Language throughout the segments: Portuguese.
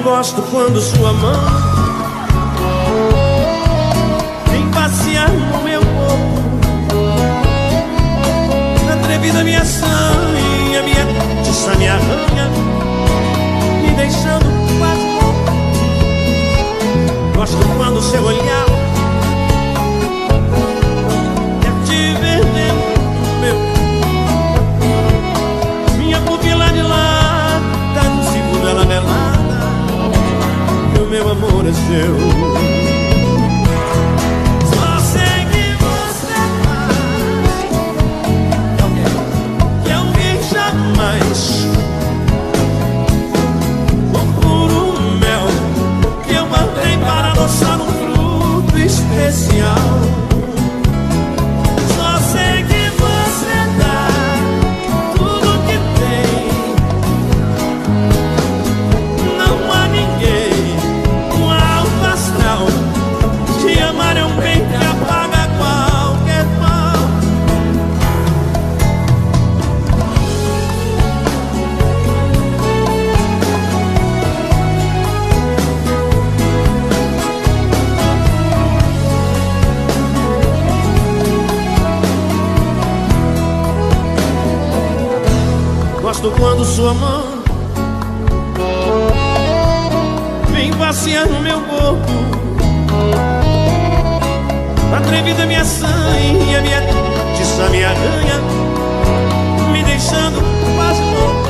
Gosto quando sua mão vem passear no meu corpo, atrevida minha sanha, minha tiça me arranha, me deixando quase louco. Gosto quando seu olhar quer te ver dentro do meu, minha pupila dilata no segundo ela melada. Meu amor é seu. Só sei que você faz que alguém jamais. O puro mel que eu guardei para adoçar um fruto especial. Só sei que você dá tudo que tem. Não há ninguém. Te amar é um bem que apaga qualquer mal. Gosto quando sua mão vem passear no meu corpo, atrevida minha sanha, minha tiça me arranha, me deixando quase louco.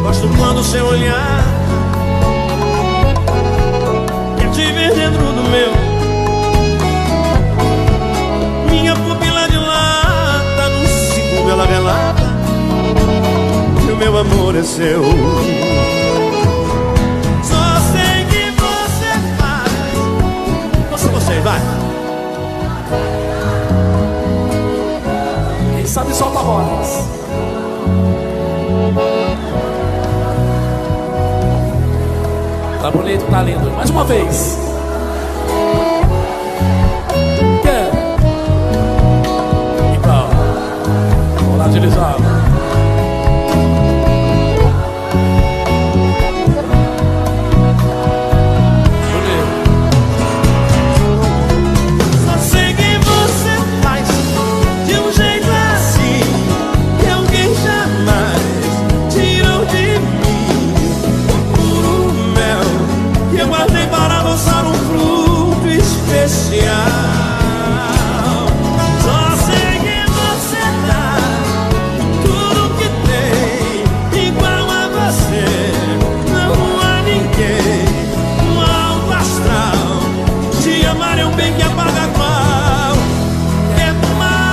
Gosto quando seu olhar quer te ver dentro do meu, minha pupila dilata no segundo ela relata que o meu amor é seu. Vai. Quem sabe solta a voz. Tá bonito, tá lindo. Mais uma vez. Quer? Então, vamos lá, agilizado. Só sei que você dá tudo que tem, igual a você. Não há ninguém no alto astral. Te amar é um bem que apaga qualquer mal.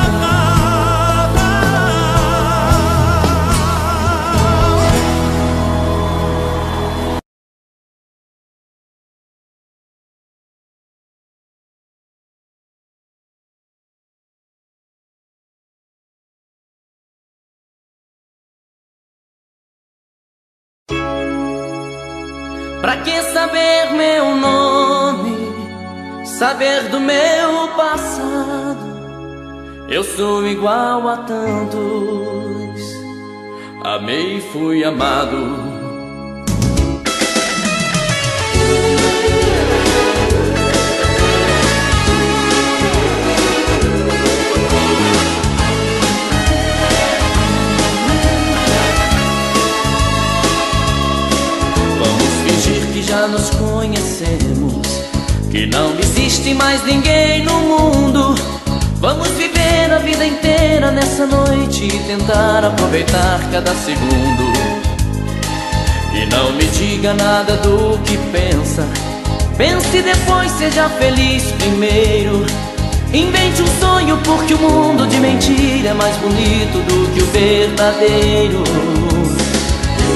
Pra que saber meu nome, saber do meu passado? Eu sou igual a tantos, amei e fui amado. Já nos conhecemos, que não existe mais ninguém no mundo. Vamos viver a vida inteira nessa noite e tentar aproveitar cada segundo. E não me diga nada do que pensa, pense depois, seja feliz primeiro. Invente um sonho, porque o mundo de mentira é mais bonito do que o verdadeiro.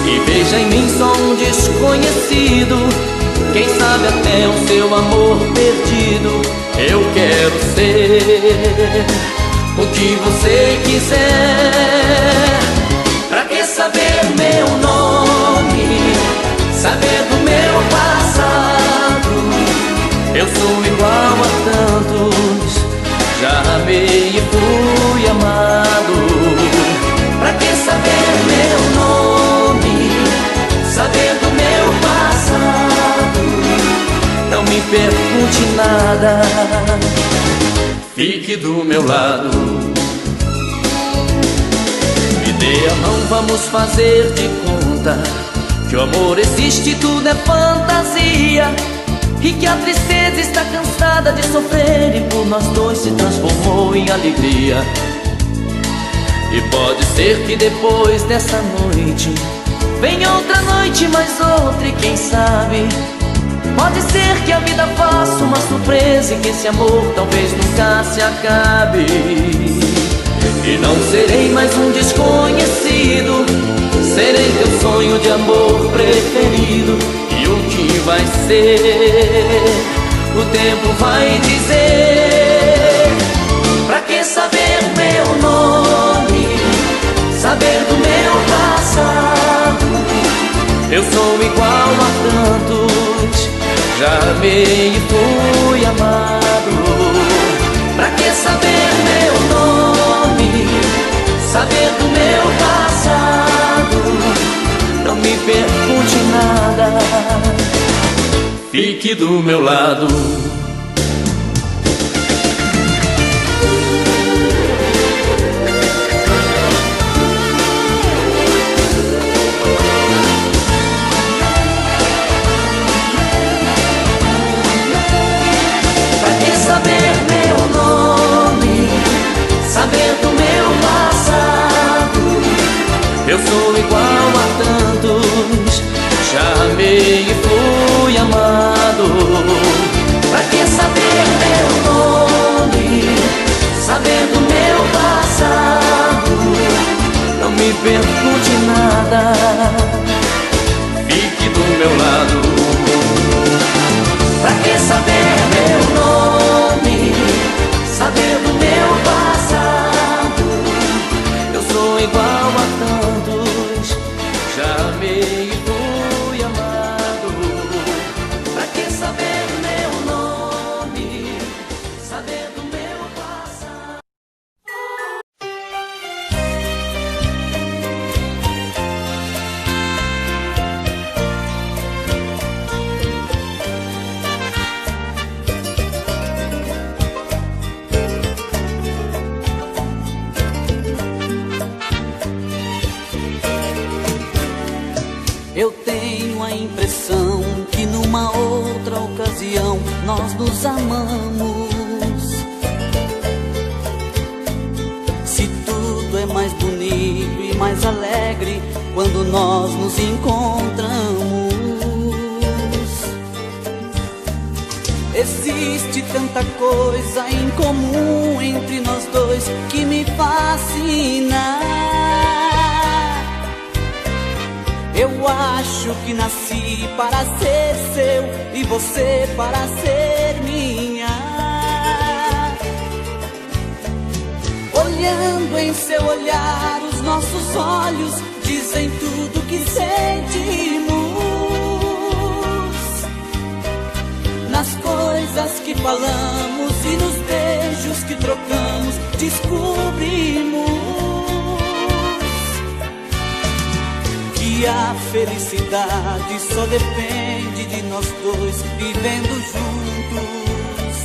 E veja em mim só um desconhecido, quem sabe até o seu amor perdido. Eu quero ser o que você quiser. Pra que saber meu nome, saber do meu passado? Eu sou igual a tantos, já amei e fui amado. Pra que saber meu nome, saber do meu passado? pergunte nada. Fique do meu lado, me dê a mão, vamos fazer de conta que o amor existe, tudo é fantasia, e que a tristeza está cansada de sofrer e por nós dois se transformou em alegria. E pode ser que depois dessa noite venha outra noite, mais outra, e quem sabe pode ser que a vida faça uma surpresa e que esse amor talvez nunca se acabe. E não serei mais um desconhecido, serei teu sonho de amor preferido. E o que vai ser, o tempo vai dizer. Pra que saber o meu nome, saber do meu passado? Eu sou igual a tantos, já amei e fui amado. Pra que saber meu nome, saber do meu passado? Não me pergunte nada, fique do meu lado. Saber meu nome, saber do meu passado. Eu sou igual a tantos, já amei e fui amado. Pra que saber meu nome, saber do meu passado? Não me pergunte nada, fique do meu lado. Pra que saber meu nome, saber do meu passado? Eu sou igual a tantos, já amei e fui amado. Pra que saber meu nome, saber do meu passado? Eu tenho a impressão que numa outra ocasião nós nos amamos. Se tudo é mais bonito e mais alegre quando nós nos encontramos. Existe tanta coisa em comum entre nós dois que me fascina. Eu acho que nasci para ser seu e você para ser minha. Olhando em seu olhar, os nossos olhos dizem tudo que sentimos. Nas coisas que falamos e nos beijos que trocamos, descobrimos que a felicidade só depende de nós dois vivendo juntos.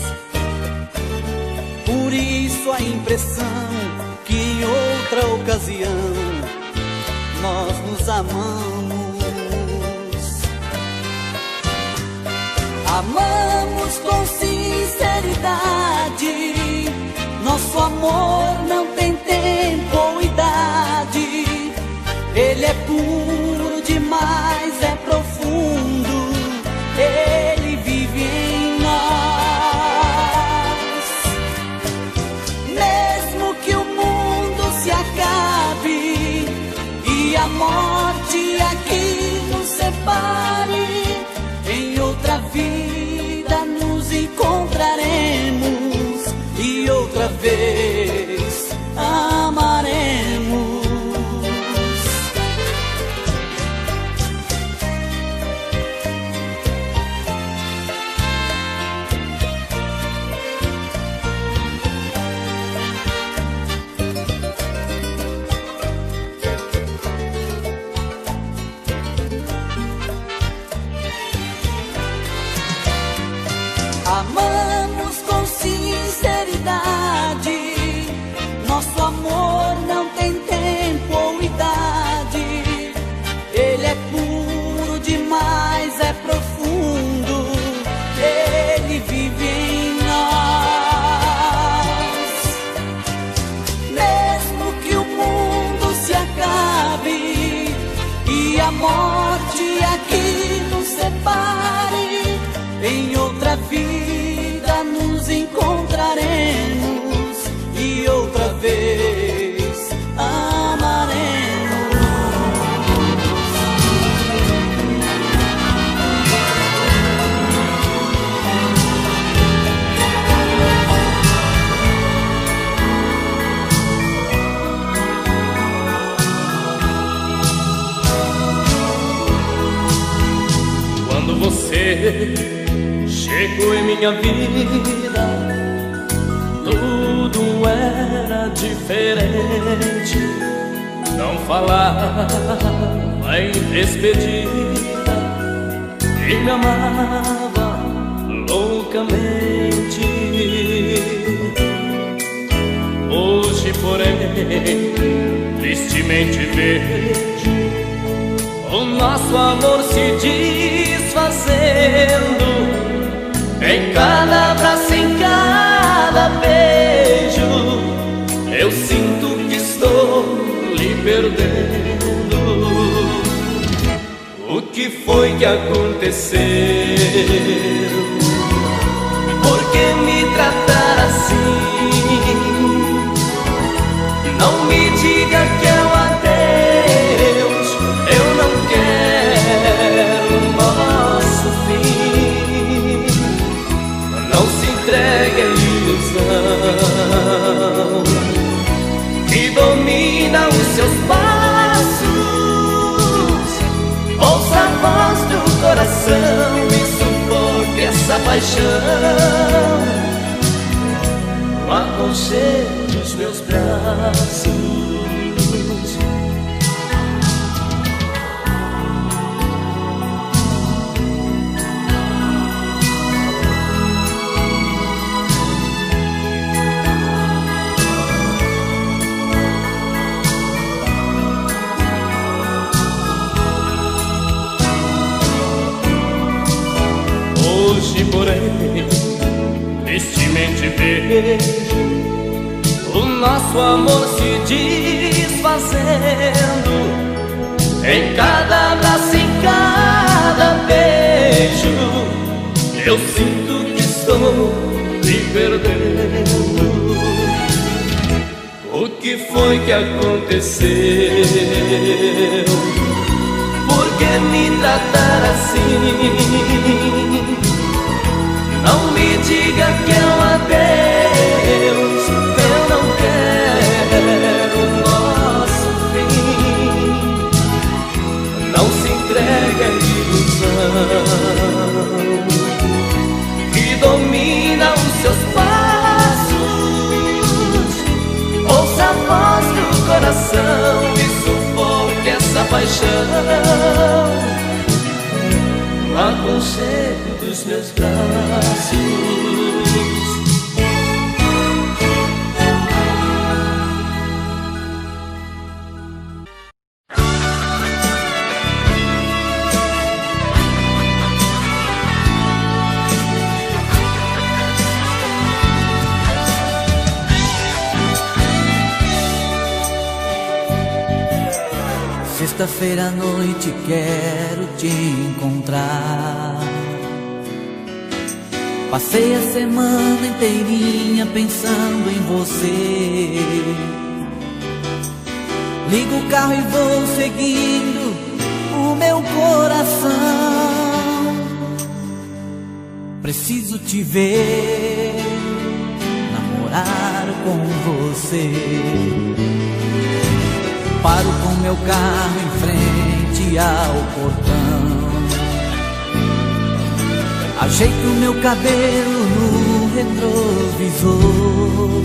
Por isso a impressão que em outra ocasião nós nos amamos. Amamos com sinceridade, nosso amor não tem tempo ou idade. Ele é puro demais, é profundo, ele vive em nós. Mesmo que o mundo se acabe e a morte aqui nos separe, em outra vida nos encontraremos e outra vez amaremos. Amamos com sinceridade, nosso amor não tem tempo ou idade. Ele é puro demais, é profundo, ele vive em nós. Mesmo que o mundo se acabe e a morte aqui nos separe, em outra vida nos encontraremos e outra vez amaremos. Quando você chegou em minha vida, tudo era diferente. Não falava em despedida e me amava loucamente. Hoje, porém, tristemente vejo o nosso amor se desfazendo. Em cada abraço, em cada beijo, eu sinto que estou lhe perdendo. O que foi que aconteceu? Por que me tratar assim? Não me diga que é um adeus, eu não quero o nosso fim. Não se entregue à ilusão que domina os seus passos. Ouça a voz do coração e suporte essa paixão no aconchego dos meus braços. Hoje, porém, tristemente vejo o nosso amor se desfazendo. Em cada abraço, em cada beijo, eu sinto que estou me perdendo. O que foi que aconteceu? Por que me tratar assim? Não me diga que é um adeus, eu não quero o nosso fim. Não se entregue à ilusão que domina os seus passos. Ouça a voz do coração e sufoque essa paixão no aconchego dos meus braços. Sexta-feira à noite quero te encontrar. Passei a semana inteirinha pensando em você. Ligo o carro e vou seguindo o meu coração. Preciso te ver, namorar com você. Paro com meu carro em frente ao portão. Ajeito meu cabelo no retrovisor.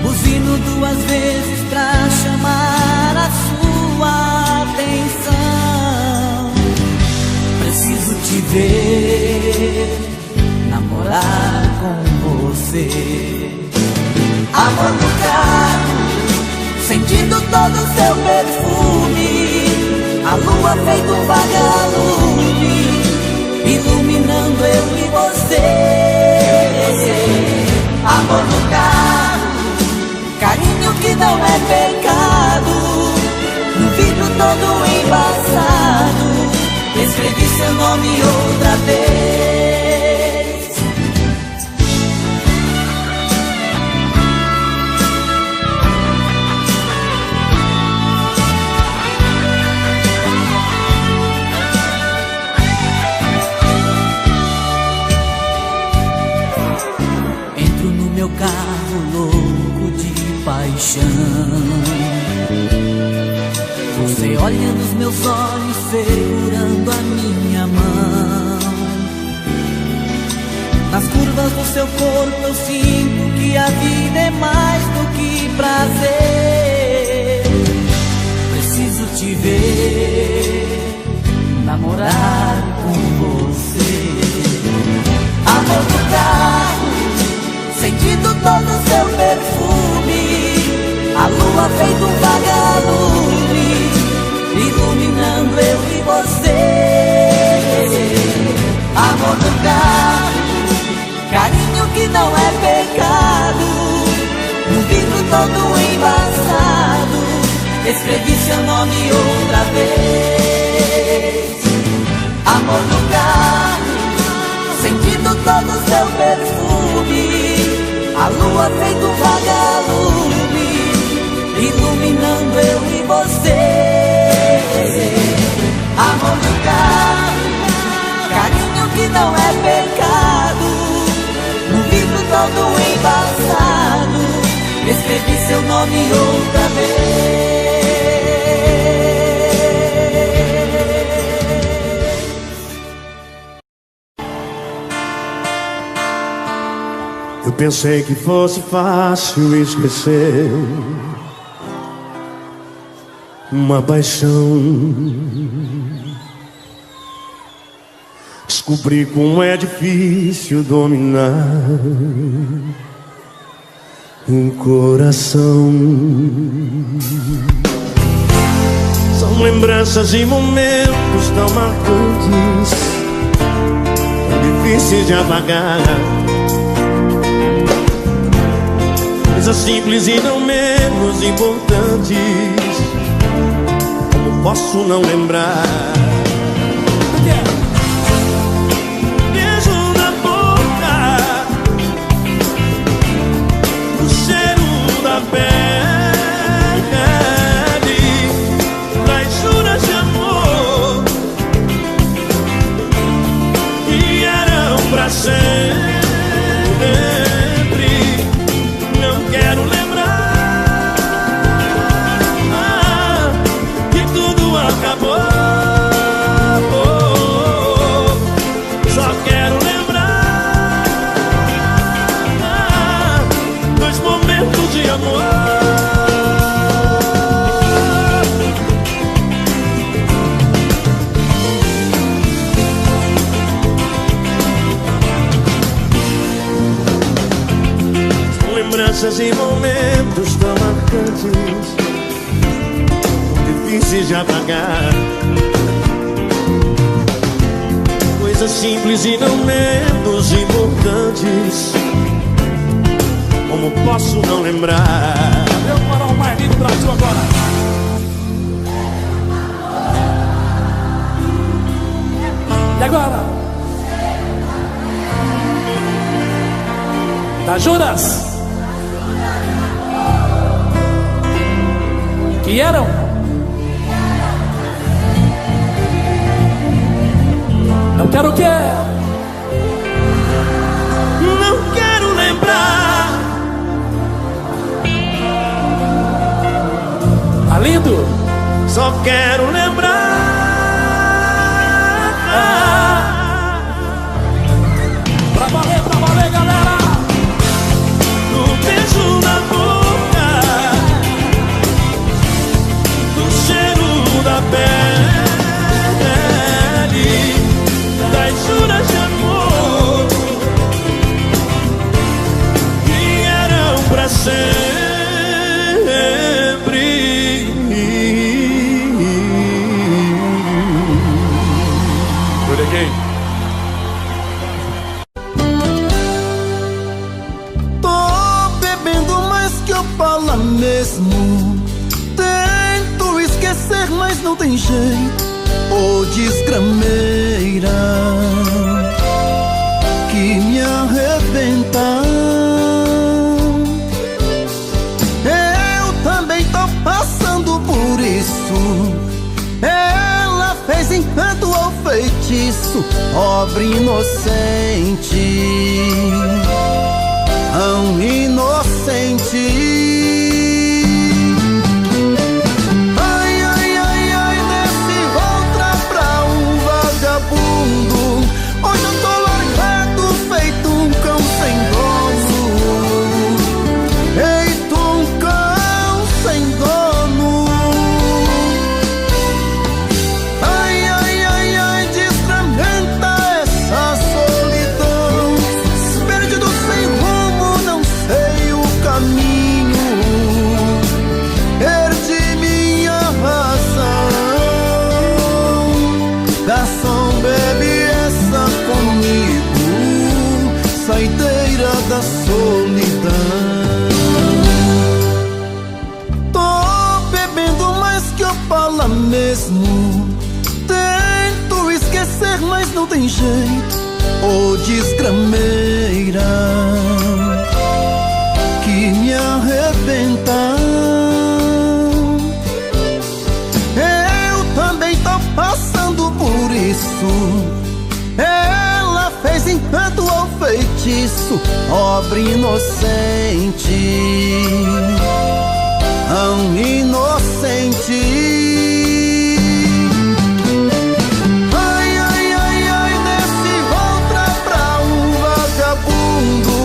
Buzino 2 vezes pra chamar a sua atenção. Preciso te ver, com você. Amor no carro, sentindo todo o seu perfume, a lua feito um vagalume, iluminando eu e você. Amor no carro, carinho que não é pecado, no vidro todo embaçado, escrevi seu nome outra vez. Entro no meu carro louco de paixão, você olha nos meus olhos segurando a minha mão. Nas curvas do seu corpo eu sinto que a vida é mais do que prazer. Preciso te ver, namorar com você. Amor no carro, sentindo todo o seu perfume, a lua feito um vagalume, iluminando eu e você. Amor no carro, carinho que não é pecado, no vidro todo embaçado, escrevi seu nome outra vez. Amor no carro, sentindo todo o seu perfume, a lua feito um vagalume, iluminando eu e você. Amor no carro, carinho que não é pecado, no vidro todo embaçado, escrevi seu nome outra vez. Eu pensei que fosse fácil esquecer uma paixão. Descobri como é difícil dominar um coração. São lembranças e momentos tão marcantes, tão difíceis de apagar. Coisas simples e não menos importantes, como posso não lembrar? Beijo na boca, o cheiro da pele, das juras de amor que eram pra sempre. Quero lembrar que tudo acabou. Só quero lembrar dos momentos de amor. Lembranças e momentos tão marcantes, tão difíceis de apagar. Coisas simples e não menos importantes, como posso não lembrar? Eu vou parar o mais lindo do Brasil agora. E agora? Da Judas. Que eram? Não quero o quê? Não quero lembrar. Tá lindo? Só quero lembrar. Pra valer, galera! Do beijo na boca, do cheiro da pele, das juras de amor ô desgrameira, que me arrebenta. Eu também tô passando por isso. Ela fez encanto ou feitiço, pobre inocente, tão inocente. Hoje eu tô largado, feito um cão sem dono. Feito um cão sem dono. Ai, ai, ai, ai, desgramenta essa solidão. Perdido sem rumo, não sei o caminho. Perdi minha razão. Garçom, bebe comigo, saideira da solidão. Tô bebendo mais que Opala mesmo. Tento esquecer, mas não tem jeito. Ô desgrameira, que me arrebenta. Eu também tô passando por isso. Ela fez encanto ou feitiço, pobre inocente, tão inocente. Ai, ai, ai, ai, desce outra pra um vagabundo.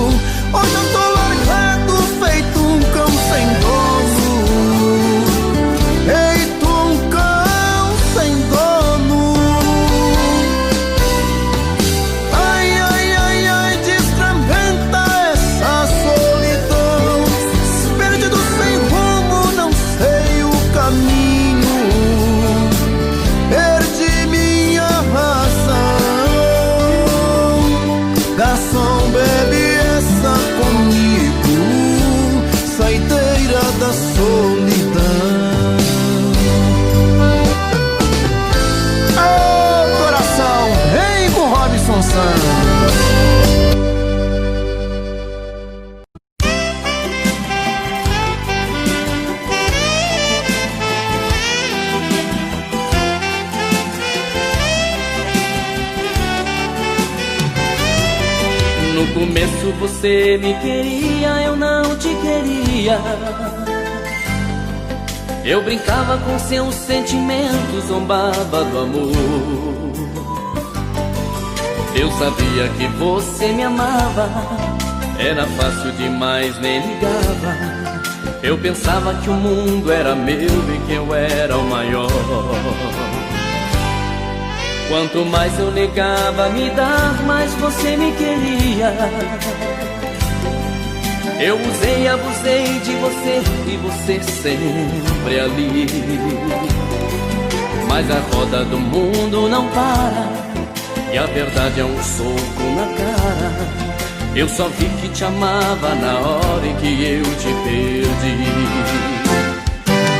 Hoje eu tô largado, feito um cão sem dono. Feito um cão sem dono. Garçom, bebe essa comigo, saideira da solidão. Ô coração, vem com Robson Santos. No começo você me queria, eu não te queria. Eu brincava com seus sentimentos, zombava do amor. Eu sabia que você me amava, era fácil demais, nem ligava. Eu pensava que o mundo era meu e que eu era o maior. Quanto mais eu negava me dar, mais você me queria. Eu usei e abusei de você e você sempre ali. Mas a roda do mundo não para e a verdade é um soco na cara. Eu só vi que te amava na hora em que eu te perdi.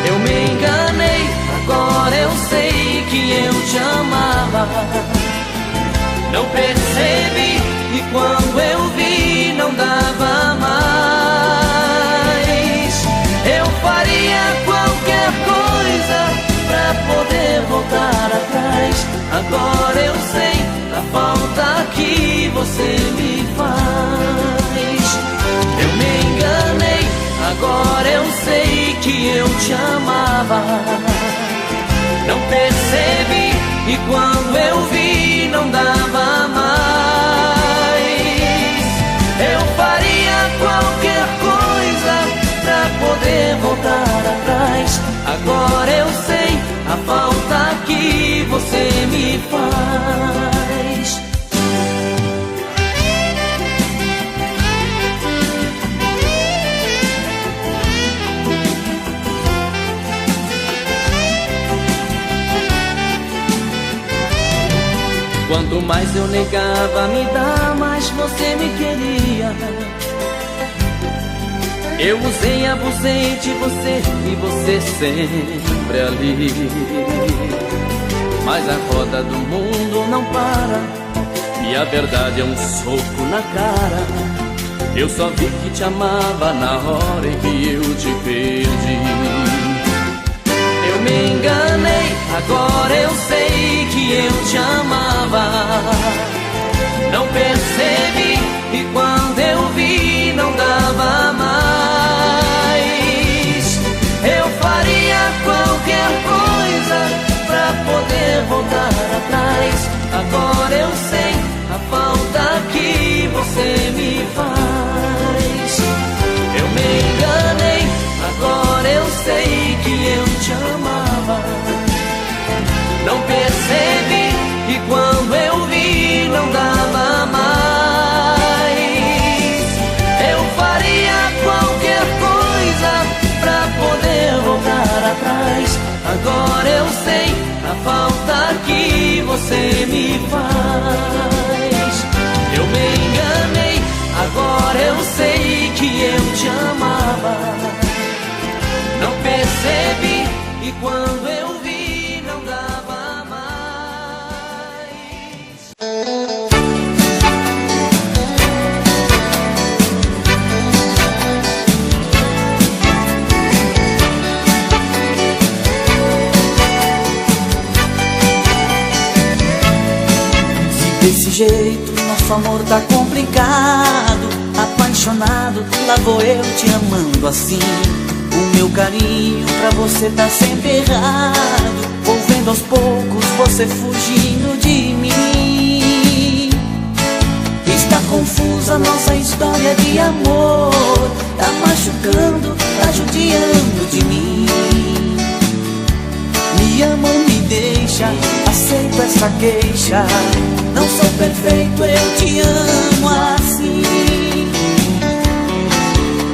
Eu me enganei, agora eu sei que eu te amava. Não percebi e quando eu vi não dava mais. Eu faria qualquer coisa pra poder voltar atrás. Agora eu sei a falta que você me faz. Eu me enganei, agora eu sei que eu te amava. Não percebi e quando eu vi não dava mais. Eu faria qualquer coisa pra poder voltar atrás. Agora eu sei a falta que você me faz. Quanto mais eu negava me dar, mais você me queria. Eu usei e abusei de você e você sempre ali. mas a roda do mundo não para, e a verdade é um soco na cara. Eu só vi que te amava na hora em que eu te perdi. Eu me enganei, agora eu sei que eu te amava. Não percebi, e quando eu vi não dava mais. Eu faria qualquer coisa pra poder voltar atrás. Agora eu sei a falta que você me faz. Eu me enganei, agora eu sei que eu te amava. Não percebi, e quando eu vi não dava mais. Eu faria qualquer coisa pra poder voltar atrás. Agora eu sei a falta que você me faz. Eu me enganei, agora eu sei que eu te amava. Não percebi, e quando eu vi não dava mais. Desse jeito nosso amor tá complicado. Apaixonado, lá vou eu te amando assim. O meu carinho pra você tá sempre errado. Vou vendo aos poucos você fugindo de mim. Está confusa nossa história de amor. Tá machucando, tá judiando de mim. Me ama ou me deixa, aceito essa queixa. Não sou perfeito, eu te amo assim.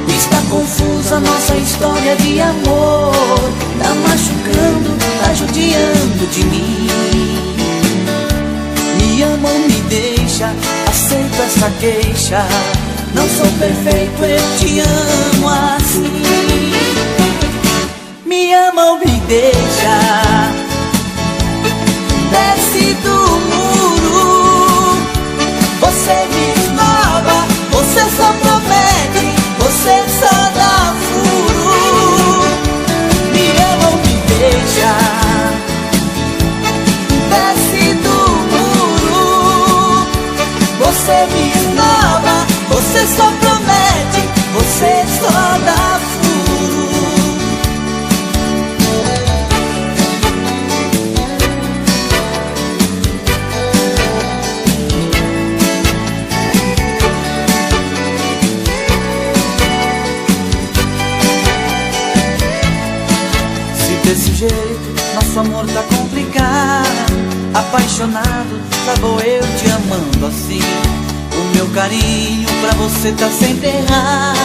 Está confusa nossa história de amor. Tá machucando, tá judiando de mim. Me ama ou me deixa, aceito essa queixa. Não sou perfeito, eu te amo assim. Me ama ou me deixa, desce do muro. Você me esnova, você só promete, você só dá furo. Me ama ou me deixa, desce do muro. Você me esnova, você só promete, você só dá furo. Desse jeito, nosso amor tá complicado. Apaixonado, lá vou eu te amando assim. O meu carinho pra você tá sempre errado.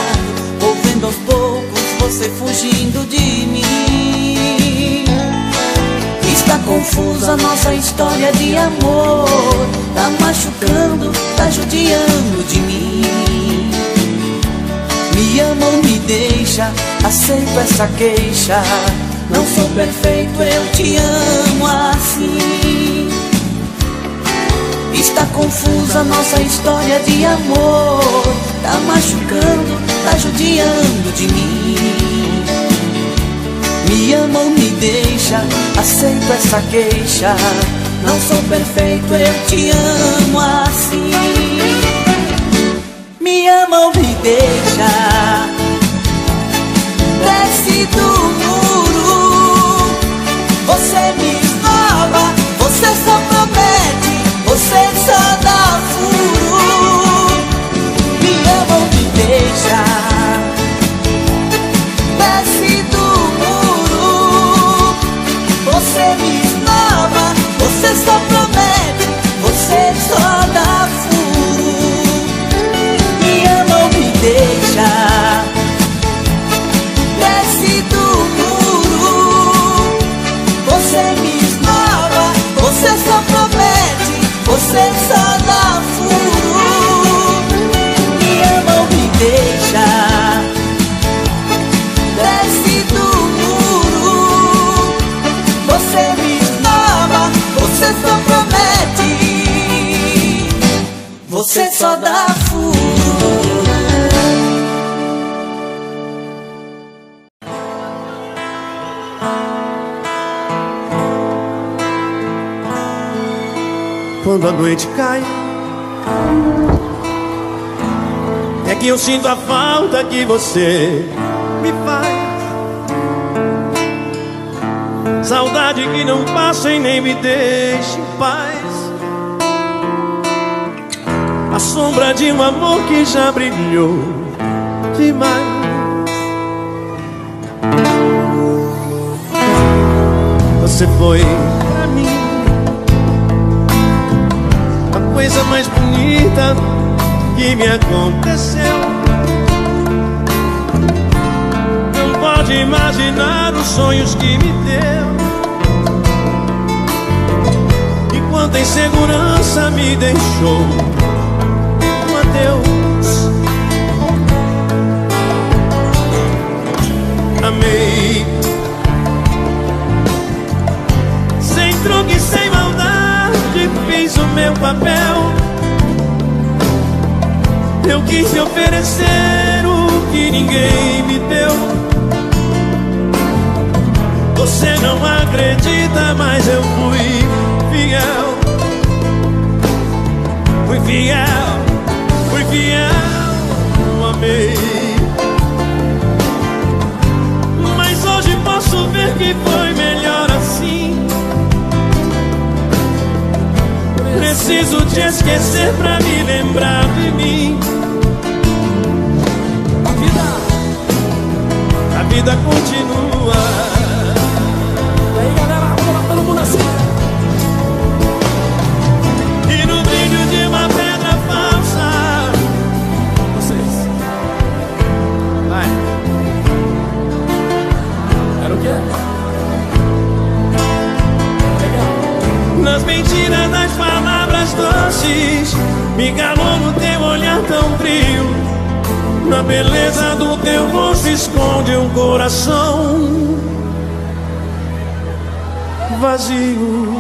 Vou vendo aos poucos você fugindo de mim. Está confusa nossa história de amor. Tá machucando, tá judiando de mim. Me ama ou me deixa, aceito essa queixa. Não sou perfeito, eu te amo assim. Está confusa nossa história de amor. Tá machucando, tá judiando de mim. Me ama ou me deixa, aceito essa queixa. Não sou perfeito, eu te amo assim. Me ama ou me deixa, desce do muro. Você me esnova, você só promete, você só dá furo. Me ama ou me deixa, desce do muro. Você me esnova, você só promete, você só dá furo. Me ama ou me deixa, desce do você só dá furo. Quando a noite cai, é que eu sinto a falta que você me faz. Saudade que não passa e nem me deixa em paz. A sombra de um amor que já brilhou demais. Você foi pra mim a coisa mais bonita que me aconteceu. Não pode imaginar os sonhos que me deu. E quanta insegurança me deixou. Um adeus. Amei sem truque e sem maldade, fiz o meu papel. Eu quis te oferecer o que ninguém me deu. Você não acredita, mas eu fui fiel. Fui fiel, fui fiel, amei. Mas hoje posso ver que foi melhor assim. Preciso te esquecer pra me lembrar de mim. A vida continua. E aí, galera, vamos lá, todo mundo assim. E no brilho de uma pedra falsa. Vocês. Vai. Era o quê? Legal. Nas mentiras das palavras doces, me calou no teu olhar tão frio. Na beleza do teu rosto esconde um coração vazio.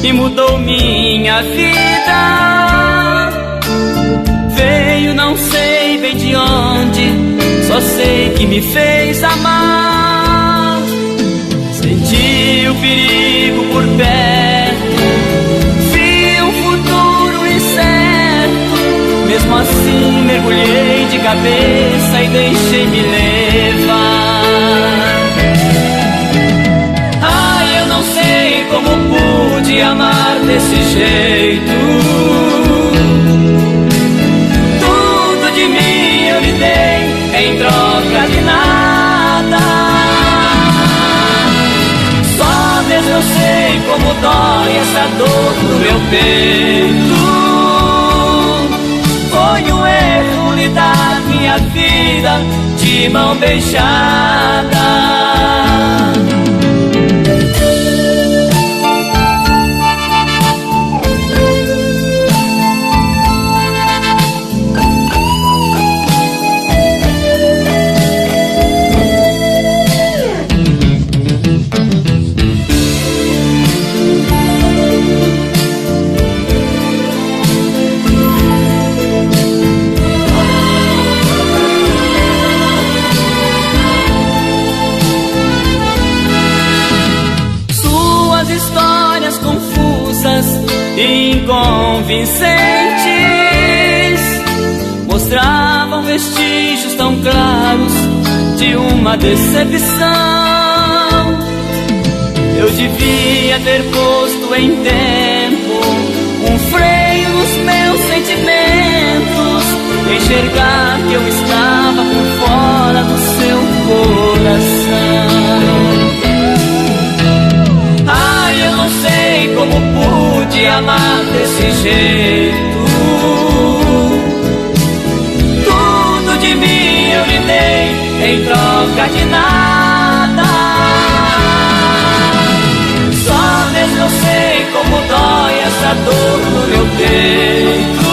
E mudou minha vida. Veio não sei bem de onde, só sei que me fez amar. Senti o perigo por perto, vi um futuro incerto. Mesmo assim mergulhei de cabeça e deixei me levar. Como pude amar desse jeito? Tudo de mim eu lhe dei em troca de nada. Só mesmo eu sei como dói essa dor no meu peito. Foi um erro lhe dar minha vida de mão beijada. Inconvincentes mostravam vestígios tão claros de uma decepção. Eu devia ter posto em tempo um freio nos meus sentimentos, enxergar que eu estava por fora do seu coração. amar desse jeito. Tudo de mim eu lhe dei em troca de nada. Só mesmo eu sei como dói essa dor no meu peito.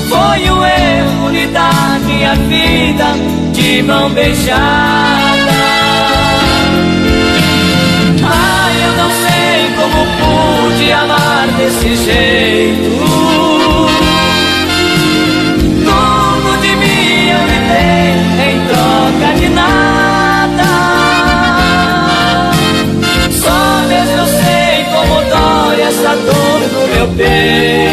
Foi um erro lhe dar minha vida de mão beijada. Ai, eu não sei como pude amar desse jeito. Tudo de mim eu lhe dei em troca de nada. Só mesmo eu sei como dói essa dor no meu peito.